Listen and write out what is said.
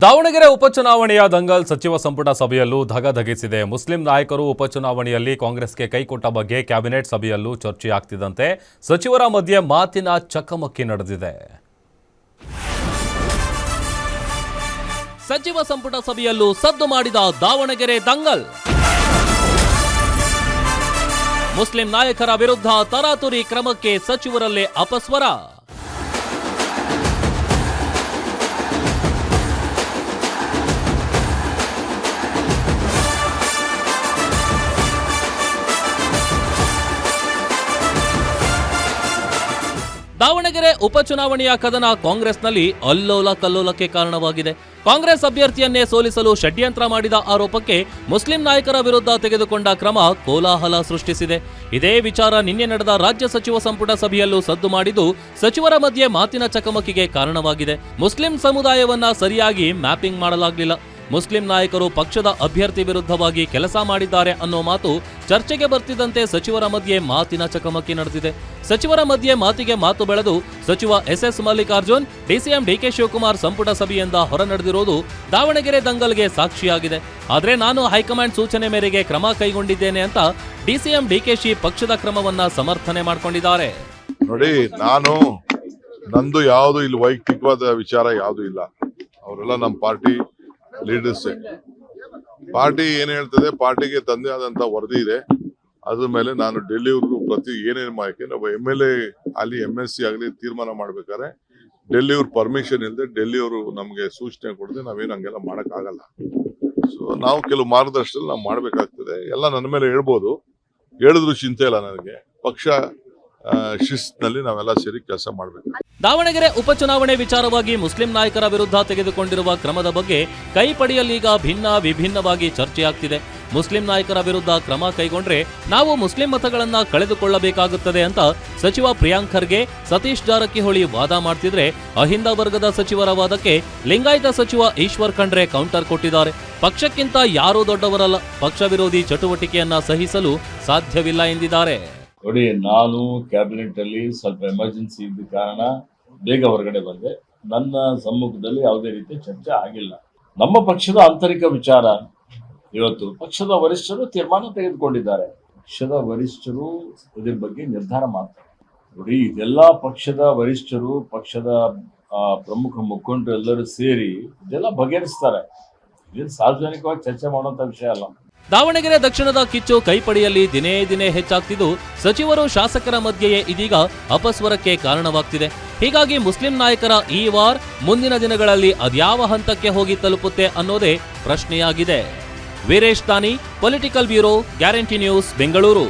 ದಾವಣಗೆರೆ ಉಪಚುನಾವಣೆಯ ದಂಗಲ್ ಸಚಿವ ಸಂಪುಟ ಸಭೆಯಲ್ಲೂ ಧಗಧಗಿಸಿದೆ. ಮುಸ್ಲಿಂ ನಾಯಕರು ಉಪಚುನಾವಣೆಯಲ್ಲಿ ಕಾಂಗ್ರೆಸ್ಗೆ ಕೈಕೊಟ್ಟ ಬಗ್ಗೆ ಕ್ಯಾಬಿನೆಟ್ ಸಭೆಯಲ್ಲೂ ಚರ್ಚೆಯಾಗ್ತಿದ್ದಂತೆ ಸಚಿವರ ಮಧ್ಯೆ ಮಾತಿನ ಚಕಮಕಿ ನಡೆದಿದೆ. ಸಚಿವ ಸಂಪುಟ ಸಭೆಯಲ್ಲೂ ಸದ್ದು ಮಾಡಿದ ದಾವಣಗೆರೆ ದಂಗಲ್. ಮುಸ್ಲಿಂ ನಾಯಕರ ವಿರುದ್ಧ ತರಾತುರಿ ಕ್ರಮಕ್ಕೆ ಸಚಿವರಲ್ಲೇ ಅಪಸ್ವರ. ದಾವಣಗೆರೆ ಉಪಚುನಾವಣೆಯ ಕದನ ಕಾಂಗ್ರೆಸ್ನಲ್ಲಿ ಅಲ್ಲೋಲ ಕಲ್ಲೋಲಕ್ಕೆ ಕಾರಣವಾಗಿದೆ. ಕಾಂಗ್ರೆಸ್ ಅಭ್ಯರ್ಥಿಯನ್ನೇ ಸೋಲಿಸಲು ಷಡ್ಯಂತ್ರ ಮಾಡಿದ ಆರೋಪಕ್ಕೆ ಮುಸ್ಲಿಂ ನಾಯಕರ ವಿರುದ್ಧ ತೆಗೆದುಕೊಂಡ ಕ್ರಮ ಕೋಲಾಹಲ ಸೃಷ್ಟಿಸಿದೆ. ಇದೇ ವಿಚಾರ ನಿನ್ನೆ ನಡೆದ ರಾಜ್ಯ ಸಚಿವ ಸಂಪುಟ ಸಭೆಯಲ್ಲೂ ಸದ್ದು ಮಾಡಿದ್ದು ಸಚಿವರ ಮಧ್ಯೆ ಮಾತಿನ ಚಕಮಕಿಗೆ ಕಾರಣವಾಗಿದೆ. ಮುಸ್ಲಿಂ ಸಮುದಾಯವನ್ನ ಸರಿಯಾಗಿ ಮ್ಯಾಪಿಂಗ್ ಮಾಡಲಾಗಲಿಲ್ಲ. ಮುಸ್ಲಿಂ ನಾಯಕರು ಪಕ್ಷದ ಅಭ್ಯರ್ಥಿ ವಿರುದ್ಧವಾಗಿ ಕೆಲಸ ಮಾಡಿದ್ದಾರೆ ಅನ್ನೋ ಮಾತು ಚರ್ಚೆಗೆ ಬರ್ತಿದ್ದಂತೆ ಸಚಿವರ ಮಧ್ಯೆ ಮಾತಿನ ಚಕಮಕಿ ನಡೆದಿದೆ. ಸಚಿವರ ಮಧ್ಯೆ ಮಾತಿಗೆ ಮಾತು ಬೆಳೆದು ಸಚಿವ ಎಸ್ ಮಲ್ಲಿಕಾರ್ಜುನ್, ಡಿಸಿಎಂ ಡಿಕೆ ಶಿವಕುಮಾರ್ ಸಂಪುಟ ಸಭೆಯಿಂದ ಹೊರ ನಡೆದಿರೋದು ದಾವಣಗೆರೆ ದಂಗಲ್ಗೆ ಸಾಕ್ಷಿಯಾಗಿದೆ. ಆದ್ರೆ ನಾನು ಹೈಕಮಾಂಡ್ ಸೂಚನೆ ಮೇರೆಗೆ ಕ್ರಮ ಕೈಗೊಂಡಿದ್ದೇನೆ ಅಂತ ಡಿಸಿಎಂ ಡಿಕೆಶಿ ಪಕ್ಷದ ಕ್ರಮವನ್ನ ಸಮರ್ಥನೆ ಮಾಡಿಕೊಂಡಿದ್ದಾರೆ. ನೋಡಿ, ನಂದು ಯಾವುದು ಇಲ್ಲಿ ವೈಯಕ್ತಿಕವಾದ ವಿಚಾರ ಯಾವುದು ಇಲ್ಲ. ಅವರೆಲ್ಲ ನಮ್ಮ ಪಾರ್ಟಿ ಲೀಡರ್ಸ್. ಪಾರ್ಟಿ ಏನ್ ಹೇಳ್ತದೆ, ಪಾರ್ಟಿಗೆ ತಂದೆ ಆದಂತ ವರದಿ ಇದೆ. ಅದ್ರ ಮೇಲೆ ನಾನು ಡೆಲ್ಲಿವರೆಗೂ ಏನೇನು ಮಾಡಕ್ಕೆ ನಾವು MLA ಅಲ್ಲಿ MSc ಆಗಲಿ ತೀರ್ಮಾನ ಮಾಡ್ಬೇಕಾದ್ರೆ ಡೆಲ್ಲಿಯವ್ರ ಪರ್ಮಿಷನ್ ಇಲ್ಲದೆ ಡೆಲ್ಲಿಯವರು ನಮ್ಗೆ ಸೂಚನೆ ಕೊಡದೆ ನಾವೇನು ಹಂಗೆಲ್ಲ ಮಾಡಕ್ ಆಗಲ್ಲ. ಸೊ ನಾವು ಕೆಲವು ಮಾರ್ಗದರ್ಶನದಲ್ಲಿ ನಾವು ಮಾಡ್ಬೇಕಾಗ್ತದೆ. ಎಲ್ಲ ನನ್ನ ಮೇಲೆ ಹೇಳ್ಬೋದು, ಹೇಳಿದ್ರು ಚಿಂತೆ ಇಲ್ಲ ನನಗೆ. ಪಕ್ಷ ಶಿಸ್ತಿನಲ್ಲಿ ನಾವೆಲ್ಲ ಸೇರಿ ಕೆಲಸ ಮಾಡಬೇಕು. ದಾವಣಗೆರೆ ಉಪಚುನಾವಣೆ ವಿಚಾರವಾಗಿ ಮುಸ್ಲಿಂ ನಾಯಕರ ವಿರುದ್ಧ ತೆಗೆದುಕೊಂಡಿರುವ ಕ್ರಮದ ಬಗ್ಗೆ ಕೈ ಪಡೆಯಲ್ಲೀಗ ವಿಭಿನ್ನವಾಗಿ ಚರ್ಚೆಯಾಗ್ತಿದೆ. ಮುಸ್ಲಿಂ ನಾಯಕರ ವಿರುದ್ಧ ಕ್ರಮ ಕೈಗೊಂಡ್ರೆ ನಾವು ಮುಸ್ಲಿಂ ಮತಗಳನ್ನ ಕಳೆದುಕೊಳ್ಳಬೇಕಾಗುತ್ತದೆ ಅಂತ ಸಚಿವ ಪ್ರಿಯಾಂಕ್ ಖರ್ಗೆ, ಸತೀಶ್ ಜಾರಕಿಹೊಳಿ ವಾದ ಮಾಡ್ತಿದ್ರೆ, ಅಹಿಂದ ವರ್ಗದ ಸಚಿವರ ವಾದಕ್ಕೆ ಲಿಂಗಾಯತ ಸಚಿವ ಈಶ್ವರ್ ಖಂಡ್ರೆ ಕೌಂಟರ್ ಕೊಟ್ಟಿದ್ದಾರೆ. ಪಕ್ಷಕ್ಕಿಂತ ಯಾರೂ ದೊಡ್ಡವರಲ್ಲ, ಪಕ್ಷ ವಿರೋಧಿ ಚಟುವಟಿಕೆಯನ್ನ ಸಹಿಸಲು ಸಾಧ್ಯವಿಲ್ಲ ಎಂದಿದ್ದಾರೆ. ನೋಡಿ, ನಾನು ಕ್ಯಾಬಿನೆಟ್ ಅಲ್ಲಿ ಸ್ವಲ್ಪ ಎಮರ್ಜೆನ್ಸಿ ಇದ್ದ ಕಾರಣ ಬೇಗ ಹೊರಗಡೆ ಬಂದೆ. ನನ್ನ ಸಮ್ಮುಖದಲ್ಲಿ ಯಾವುದೇ ರೀತಿ ಚರ್ಚೆ ಆಗಿಲ್ಲ. ನಮ್ಮ ಪಕ್ಷದ ಆಂತರಿಕ ವಿಚಾರ ಇವತ್ತು ಪಕ್ಷದ ವರಿಷ್ಠರು ತೀರ್ಮಾನ ತೆಗೆದುಕೊಂಡಿದ್ದಾರೆ. ಪಕ್ಷದ ವರಿಷ್ಠರು ಇದ್ರ ಬಗ್ಗೆ ನಿರ್ಧಾರ ಮಾಡ್ತಾರೆ. ನೋಡಿ, ಇದೆಲ್ಲ ಪಕ್ಷದ ವರಿಷ್ಠರು, ಪಕ್ಷದ ಪ್ರಮುಖ ಮುಖಂಡರು ಎಲ್ಲರೂ ಸೇರಿ ಇದೆಲ್ಲ ಬಗೆಹರಿಸ್ತಾರೆ. ಇದೇನು ಸಾರ್ವಜನಿಕವಾಗಿ ಚರ್ಚೆ ಮಾಡುವಂತ ವಿಷಯ ಅಲ್ಲ. ದಾವಣಗೆರೆ ದಕ್ಷಿಣದ ಕಿಚ್ಚು ಕೈಪಡೆಯಲ್ಲಿ ದಿನೇ ದಿನೇ ಹೆಚ್ಚಾಗ್ತಿದ್ದು ಸಚಿವರು ಶಾಸಕರ ಮಧ್ಯೆಯೇ ಇದೀಗ ಅಪಸ್ವರಕ್ಕೆ ಕಾರಣವಾಗ್ತಿದೆ. ಹೀಗಾಗಿ ಮುಸ್ಲಿಂ ನಾಯಕರ ಈ ವಾರ್ ಮುಂದಿನ ದಿನಗಳಲ್ಲಿ ಅದ್ಯಾವ ಹಂತಕ್ಕೆ ಹೋಗಿ ತಲುಪುತ್ತೆ ಅನ್ನೋದೇ ಪ್ರಶ್ನೆಯಾಗಿದೆ. ವೀರೇಶ್ ತಾನಿ, political bureau, guarantee news, Bengaluru.